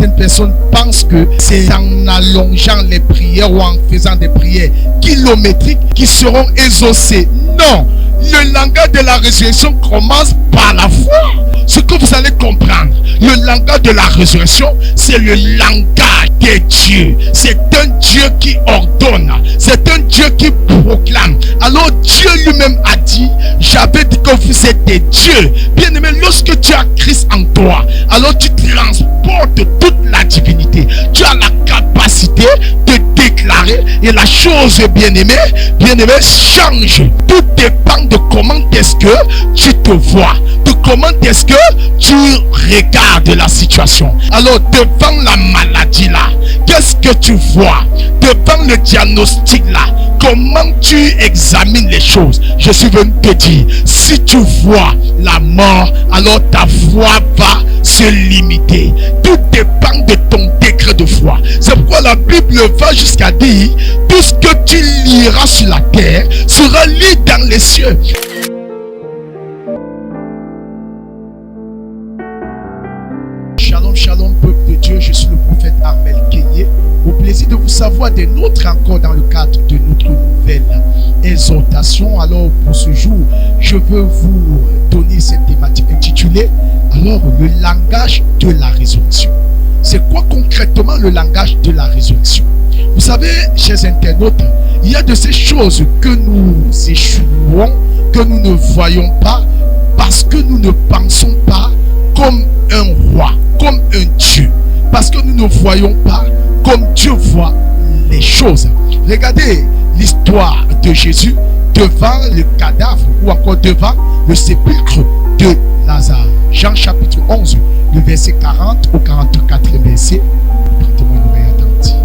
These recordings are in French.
certaines personnes pensent que c'est en allongeant les prières ou en faisant des prières kilométriques qui seront exaucées. Non, le langage de la résurrection commence par la foi. Ce que vous allez comprendre, le langage de la résurrection, c'est le langage de Dieu. C'est un Dieu qui ordonne. C'est un Dieu qui proclame. Alors Dieu lui-même a dit, j'avais dit que vous êtes des dieux. Bien aimé, lorsque tu as Christ en toi, alors tu transportes toute la divinité. Tu as la capacité de déclarer et la chose, bien aimé, change. Tout dépend de comment est-ce que tu te vois, de comment est-ce que tu regardes la situation. Alors devant la maladie là, qu'est-ce que tu vois? Devant le diagnostic là, comment tu examines les choses? Je suis venu te dire, si tu vois la mort, alors ta foi va se limiter. Tout dépend de ton décret de foi. C'est pourquoi la Bible va jusqu'à dire, tout ce que tu liras sur la terre sera lu dans les cieux. Shalom, shalom, peuple de Dieu, je suis le prophète Armel Kenyé. Au plaisir de vous savoir des nôtres encore dans le cadre de notre nouvelle exhortation. Alors pour ce jour, je veux vous donner cette thématique intitulée alors le langage de la résurrection. C'est quoi concrètement le langage de la résurrection? Vous savez, chers internautes, il y a de ces choses que nous échouons, que nous ne voyons pas, parce que nous ne pensons pas comme un roi, comme un Dieu, parce que nous ne voyons pas comme Dieu voit les choses. Regardez l'histoire de Jésus devant le cadavre ou encore devant le sépulcre de Lazare. Jean chapitre 11, le verset 40 au 44 verset. Prêtez-moi une oreille attentive.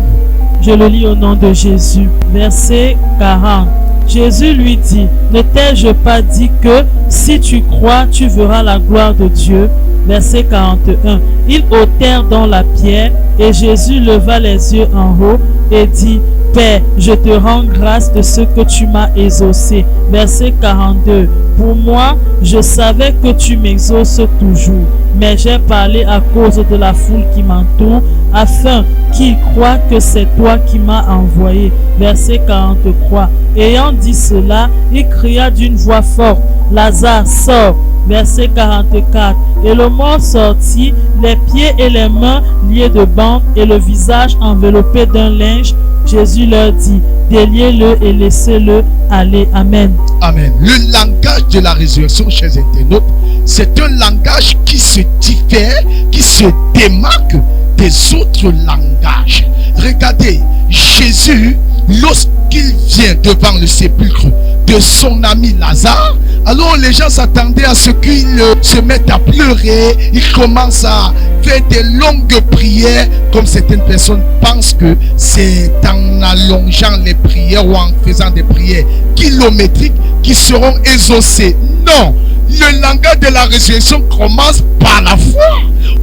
Je le lis au nom de Jésus. Verset 40. Jésus lui dit, ne t'ai-je pas dit que si tu crois, tu verras la gloire de Dieu? Verset 41. Ils ôtèrent donc la pierre et Jésus leva les yeux en haut et dit, Père, je te rends grâce de ce que tu m'as exaucé. Verset 42. Pour moi, je savais que tu m'exauces toujours, mais j'ai parlé à cause de la foule qui m'entoure, afin qu'ils croient que c'est toi qui m'as envoyé. Verset 43. Ayant dit cela, il cria d'une voix forte, Lazare, sors. Verset 44. Et le mort sortit, les pieds et les mains liés de bandes et le visage enveloppé d'un linge. Jésus leur dit, déliez-le et laissez-le aller. Amen. Amen. Le langage de la résurrection, chers internautes, c'est un langage qui se diffère, qui se démarque des autres langages. Regardez, Jésus, lorsqu'il vient devant le sépulcre de son ami Lazare, alors les gens s'attendaient à ce qu'il se mette à pleurer, il commence à faire des longues prières, comme certaines personnes pensent que c'est en allongeant les prières ou en faisant des prières kilométriques qui seront exaucées. Non, le langage de la résurrection commence par la foi.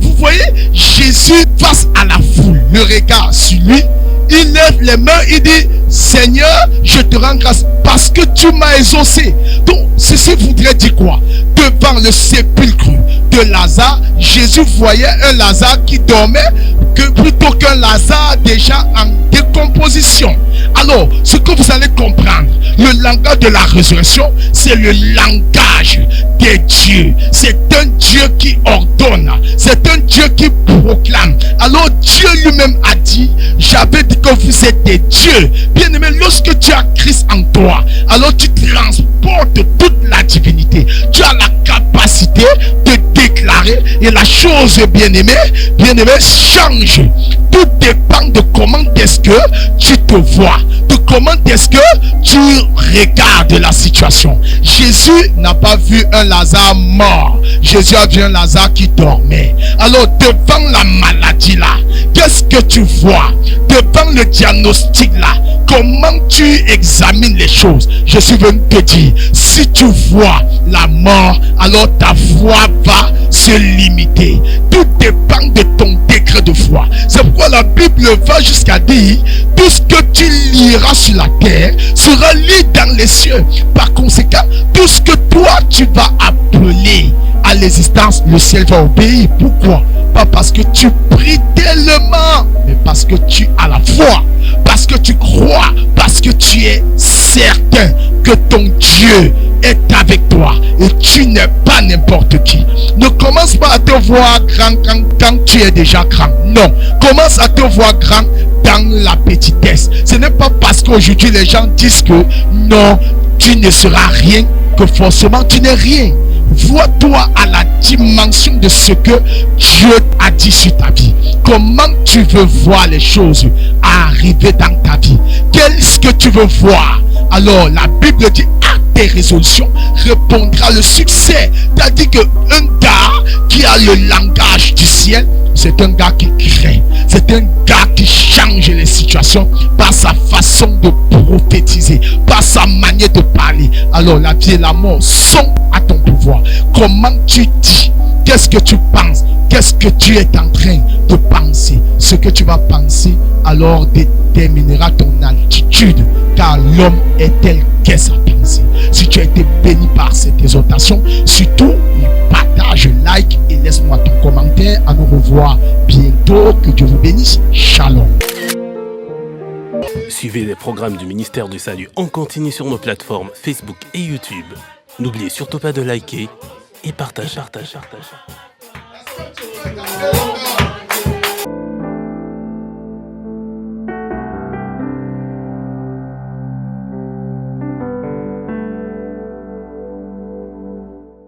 Vous voyez, Jésus face à la foule, le regard sur lui, il lève les mains, il dit, Seigneur, je te rends grâce parce que tu m'as exaucé. Donc, ceci voudrait dire quoi? Devant le sépulcre de Lazare, Jésus voyait un Lazare qui dormait plutôt qu'un Lazare déjà en décomposition. Alors, ce que vous allez comprendre, le langage de la résurrection, c'est le langage des dieux. C'est un Dieu qui ordonne. C'est un Dieu qui proclame. Alors, Dieu lui-même a dit, j'avais dit que vous êtes des dieux. Bien aimé, lorsque tu as Christ en toi, alors tu transportes toute la divinité. Tu as la capacité de déclarer et la chose, bien aimé, change. Tout dépend de comment est-ce que tu te vois, de comment est-ce que tu regardes la situation. Jésus n'a pas vu un Lazare mort. Jésus a vu un Lazare qui dormait. Alors devant la maladie là, qu'est-ce que tu vois? Devant le diagnostic là, comment tu examines les choses? Je suis venu te dire, si tu vois la mort, alors ta foi va se limiter. Tout dépend de ton décret degré de foi. C'est pourquoi la Bible va jusqu'à dire, tout ce que tu liras sur la terre sera lu dans les cieux. Par conséquent, tout ce que toi tu vas appeler à l'existence, le ciel va obéir. Pourquoi? Pas parce que tu pries tellement, mais parce que tu as la foi, parce que tu crois, parce que tu es certain que ton Dieu est avec toi et tu n'es pas n'importe qui. Ne commence pas à te voir grand quand tu es déjà grand. Non, commence à te voir grand dans la petitesse. Ce n'est pas parce qu'aujourd'hui les gens disent que non, tu ne seras rien, que forcément tu n'es rien. Vois-toi à la dimension de ce que Dieu a dit sur ta vie. Comment tu veux voir les choses arriver dans ta vie? Qu'est-ce que tu veux voir? Alors la Bible dit, à tes résolutions répondra le succès. C'est-à-dire qu'un gars qui a le langage du ciel, c'est un gars qui crée. C'est un gars qui change les situations par sa façon de prophétiser, par sa manière de parler. Alors la vie et la mort sont à ton pouvoir. Comment tu dis? Qu'est-ce que tu penses? Qu'est-ce que tu es en train de penser? Ce que tu vas penser alors déterminera ton altitude, car l'homme est tel qu'est sa pensée. Si tu as été béni par cette exhortation, surtout partage, like et laisse-moi ton commentaire. À nous revoir bientôt. Que Dieu vous bénisse. Shalom. Suivez les programmes du ministère du Salut en continu sur nos plateformes Facebook et YouTube. N'oubliez surtout pas de liker et partager.